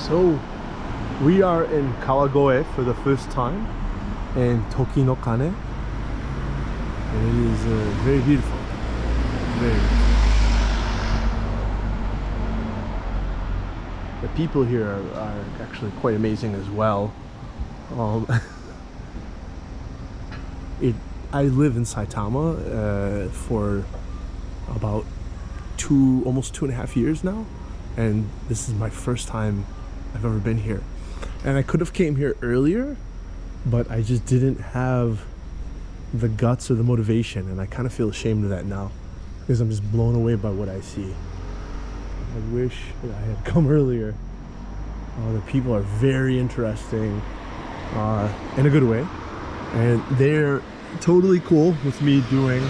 So we are in Kawagoe for the first time in Toki no Kane, and it is very beautiful. Very beautiful. The people here are actually quite amazing as well. I live in Saitama for about almost 2.5 years now, and this is my first time I've ever been here. And I could have came here earlier, but I just didn't have the guts or the motivation, and I kind of feel ashamed of that now because I'm just blown away by what I see. I wish that I had come earlier. The people are very interesting in a good way, and they're totally cool with me doing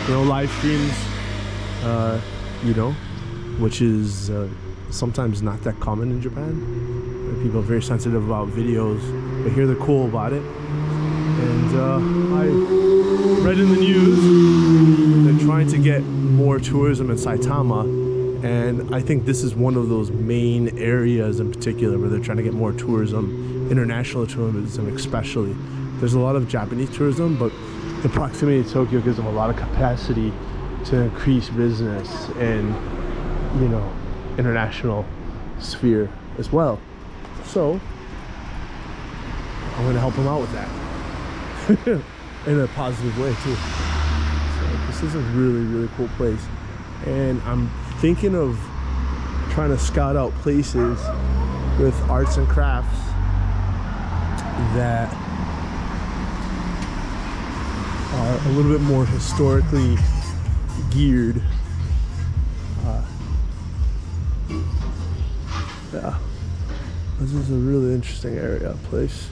live streams, which is sometimes not that common in Japan. People are very sensitive about videos, but here they're cool about it. And I read in the news they're trying to get more tourism in Saitama, and I think this is one of those main areas in particular where they're trying to get more tourism, international tourism especially. There's a lot of Japanese tourism, but the proximity to Tokyo gives them a lot of capacity to increase business in, international sphere as well. So I'm going to help them out with that in a positive way too. So this is a really, really cool place, and I'm thinking of trying to scout out places with arts and crafts that are a little bit more historically geared. Yeah, this is a really interesting place.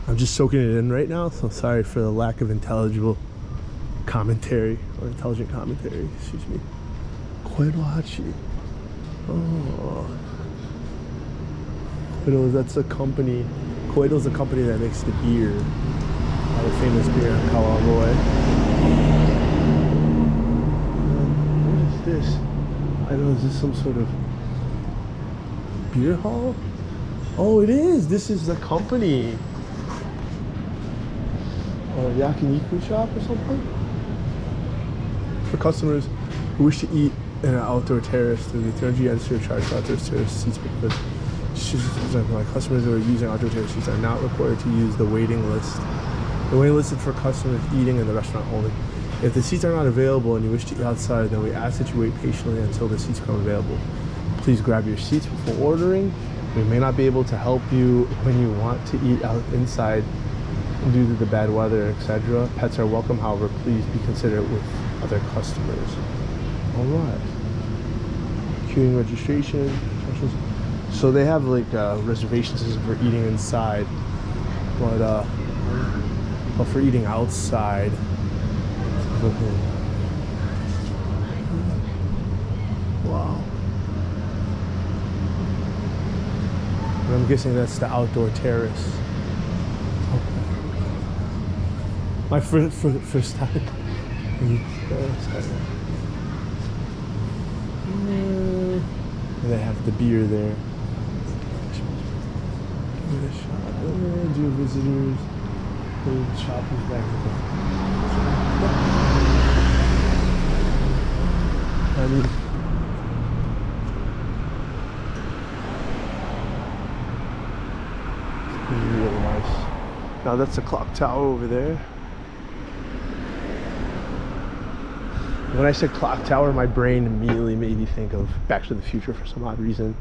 I'm just soaking it in right now, so sorry for the lack of intelligent commentary. Excuse me. Koirohachi. Oh, Koiro, that's a company. Koiro's a company that makes the beer. The famous beer in Kawagoe. What is this? I don't know, is this some sort of beer hall? Oh, it is! This is the company. Or a yakiniku shop or something? For customers who wish to eat in an outdoor terrace, the 300 yen surcharge for outdoor terrace seats because customers who are using outdoor terrace seats are not required to use the waiting list. The waiting list is for customers eating in the restaurant only. If the seats are not available and you wish to eat outside, then we ask that you wait patiently until the seats become available. Please grab your seats before ordering. We may not be able to help you when you want to eat out inside due to the bad weather, etc. Pets are welcome, however, please be considerate with other customers. All right. Queuing registration. So they have like reservation system for eating inside, but for eating outside, wow. And I'm guessing that's the outdoor terrace. Okay. My first time. And they have the beer there. Dear visitors, the shop is back there. I mean, it's really nice. Now that's the clock tower over there. When I said clock tower, my brain immediately made me think of Back to the Future for some odd reason.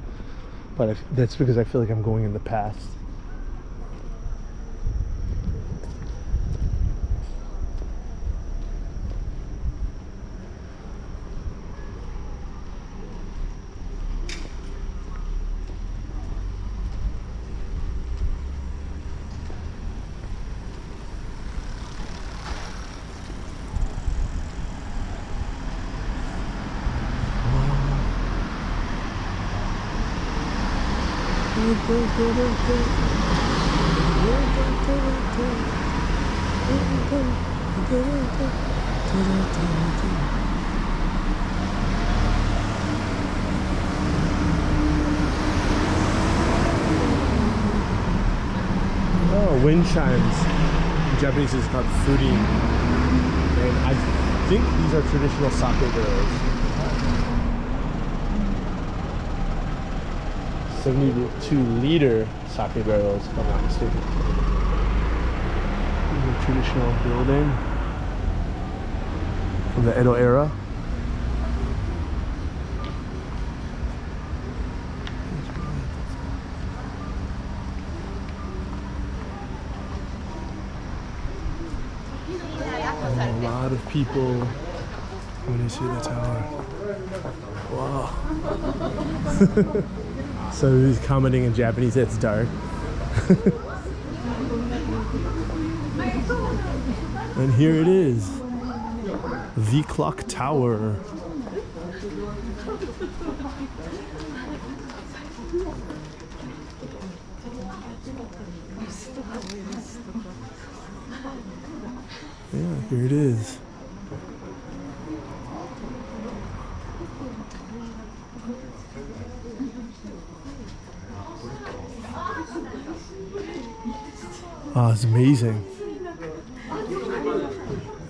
But that's because I feel like I'm going in the past. wind chimes. In Japanese it's called furin. And I think these are traditional sake barrels. 72-liter sake barrels, if I'm not mistaken. These are traditional building from the Edo era. And a lot of people when you see the tower. Wow. So he's commenting in Japanese, it's dark. And here it is, the clock tower. Yeah, here it is. Oh, it's amazing.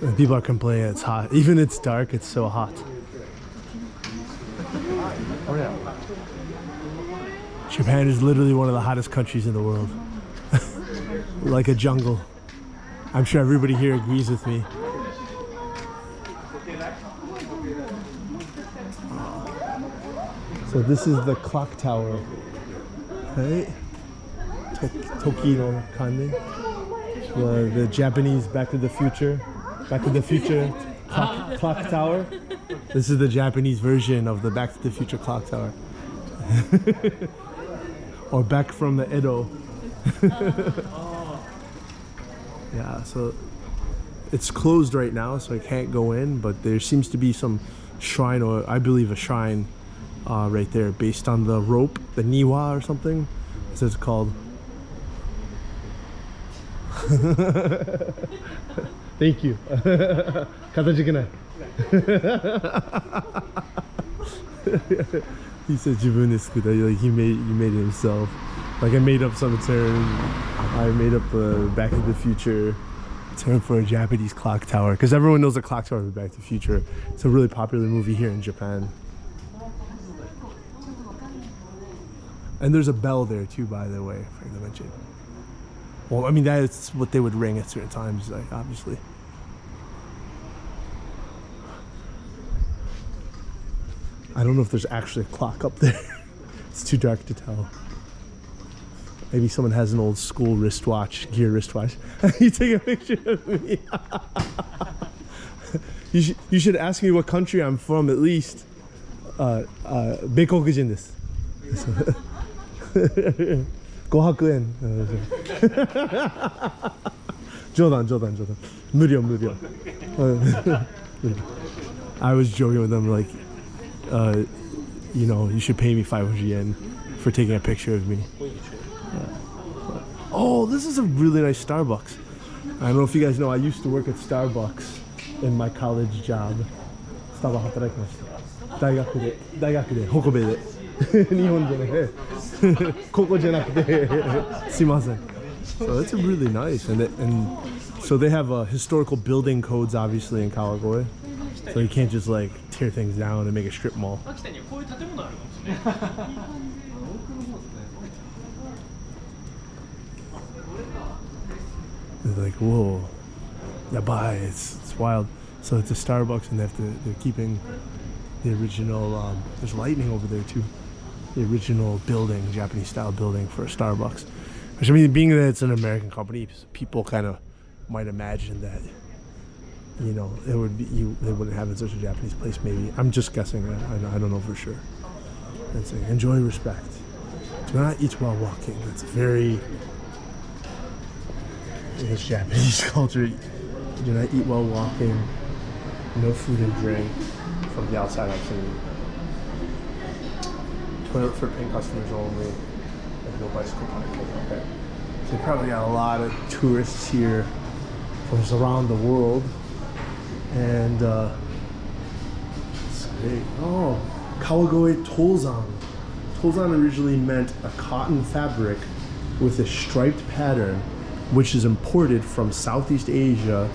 And people are complaining it's hot. Even it's dark, it's so hot. Oh yeah. Japan is literally one of the hottest countries in the world. Like a jungle. I'm sure everybody here agrees with me. So this is the clock tower. Right? Toki no Kane. The Japanese Back to the Future clock tower. This is the Japanese version of the Back to the Future clock tower. Or Back from the Edo. Yeah, so it's closed right now, so I can't go in, but there seems to be some shrine, or I believe a shrine right there based on the rope, the niwa or something. That's what it's called. Thank you. He said "Jibun desu ka?" Like he made it himself. Like I made up some term. I made up a Back to the Future term for a Japanese clock tower, because everyone knows the clock tower of Back to the Future. It's a really popular movie here in Japan. And there's a bell there too, by the way, I forgot to mention. Well, I mean, that's what they would ring at certain times, like, obviously. I don't know if there's actually a clock up there. It's too dark to tell. Maybe someone has an old school wristwatch, gear wristwatch. You take a picture of me. You should ask me what country I'm from at least. Beikokujin desu. 500円。冗談。無料。I was joking with them like, you know, you should pay me 500 yen for taking a picture of me. Oh, this is a really nice Starbucks. I don't know if you guys know, I used to work at Starbucks in my college job. スタバ働きました。大学で北米で。日本じゃね。ここじゃなくて。すいません。So it's really nice, and so they have historical building codes, obviously, in Kawagoe. So you can't just like tear things down and make a strip mall. They're like, whoa, yabai, it's wild. So it's a Starbucks, and they're keeping the original. There's lightning over there too. The original building, Japanese style building for a Starbucks. Which, I mean, being that it's an American company, people kind of might imagine that, you know, it would be they wouldn't have it in such a Japanese place. Maybe I'm just guessing. I don't know for sure. And saying, enjoy respect. Do not eat while walking. That's very English Japanese culture. Do not eat while walking. No food and drink from the outside. Actually, toilet for paying customers only. And no bicycle parking. Okay. So you probably got a lot of tourists here from around the world, and it's great. Oh, Kawagoe Tōzan. Tōzan originally meant a cotton fabric with a striped pattern which is imported from Southeast Asia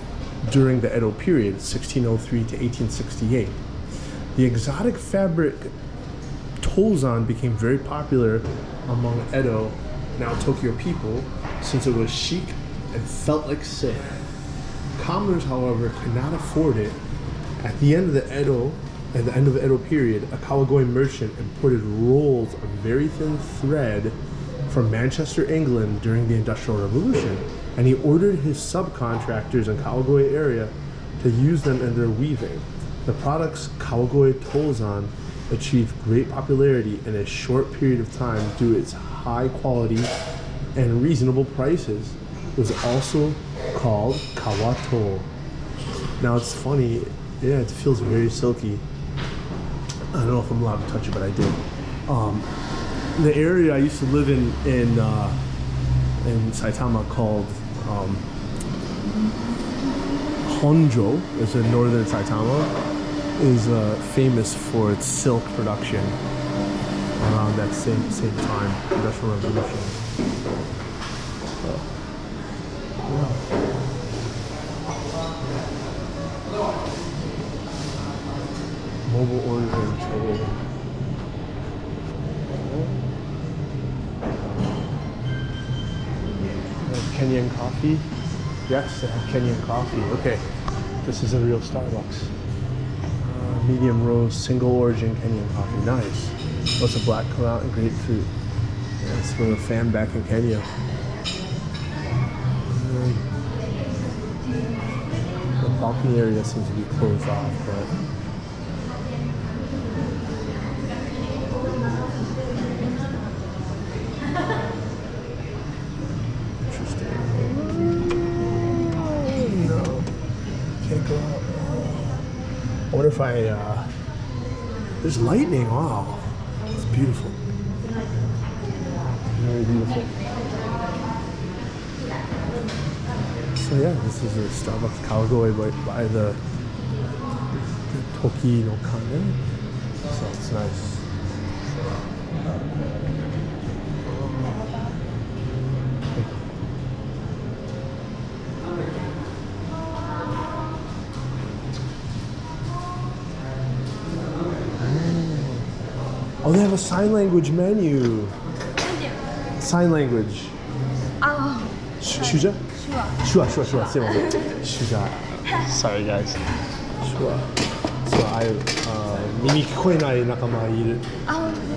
during the Edo period, 1603 to 1868. The exotic fabric Tōzan became very popular among Edo, now Tokyo people, since it was chic and felt like silk. Commoners, however, could not afford it. At the end of the Edo period, a Kawagoe merchant imported rolls of very thin thread from Manchester, England during the Industrial Revolution, and he ordered his subcontractors in Kawagoe area to use them in their weaving. The products Kawagoe Tōzan achieved great popularity in a short period of time due to its high quality and reasonable prices. It was also called kawato. Now it's funny, yeah, it feels very silky. I don't know if I'm allowed to touch it, but I did. The area I used to live in Saitama called Honjo, is in northern Saitama, is famous for its silk production around that same time, Industrial Revolution. Mobile order trade. Kenyan coffee? Yes, they have Kenyan coffee. Okay, this is a real Starbucks. Medium roast, single origin Kenyan coffee. Nice. What's a black currant and grapefruit? That's for a fan back in Kenya. The balcony area seems to be closed off, but interesting. Oh, no. Can't go out. I wonder if there's lightning, wow. It's beautiful. Very beautiful. So yeah, this is a Starbucks Kawagoe by the Toki no Kane. So it's nice. Oh, they have a sign language menu. Sign language. Oh. Shuja? Shua. Shuja. Sorry, guys. Shua. So 耳聞こえない仲間がいる。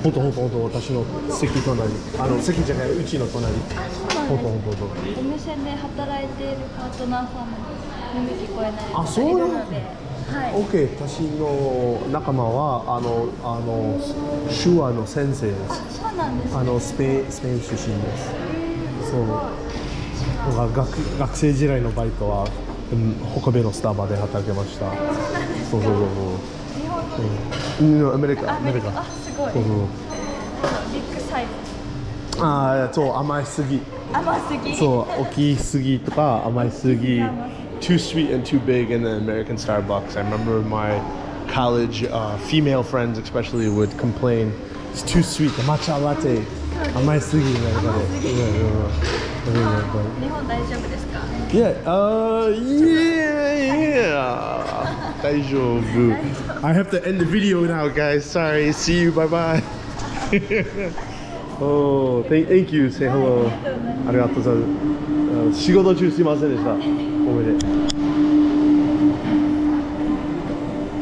本当私の席隣。席じゃないうちの隣。本当。お店で働いているパートナーさんも耳聞こえないあ、そうなの？はい。OK、私の仲間は手話の先生です。あ、そうなんですね。スペイン出身です。そう。学生時代のバイトは北米のスタバで働けました。そう。日本？アメリカ。あ、すごい。ビッグサイズ。ああ、そう、甘いすぎ。そう、大きすぎとか甘いすぎ。Too sweet and too big in the American Starbucks. I remember my college female friends especially would complain, it's too sweet, the matcha latte. 甘いすぎるね。日本大丈夫ですか？ Yeah,大丈夫。I have to end the video now, guys. Sorry. See you. Bye bye. Oh, thank you. Say hello. ありがとうございます。仕事中すいませんでした。ごめんね。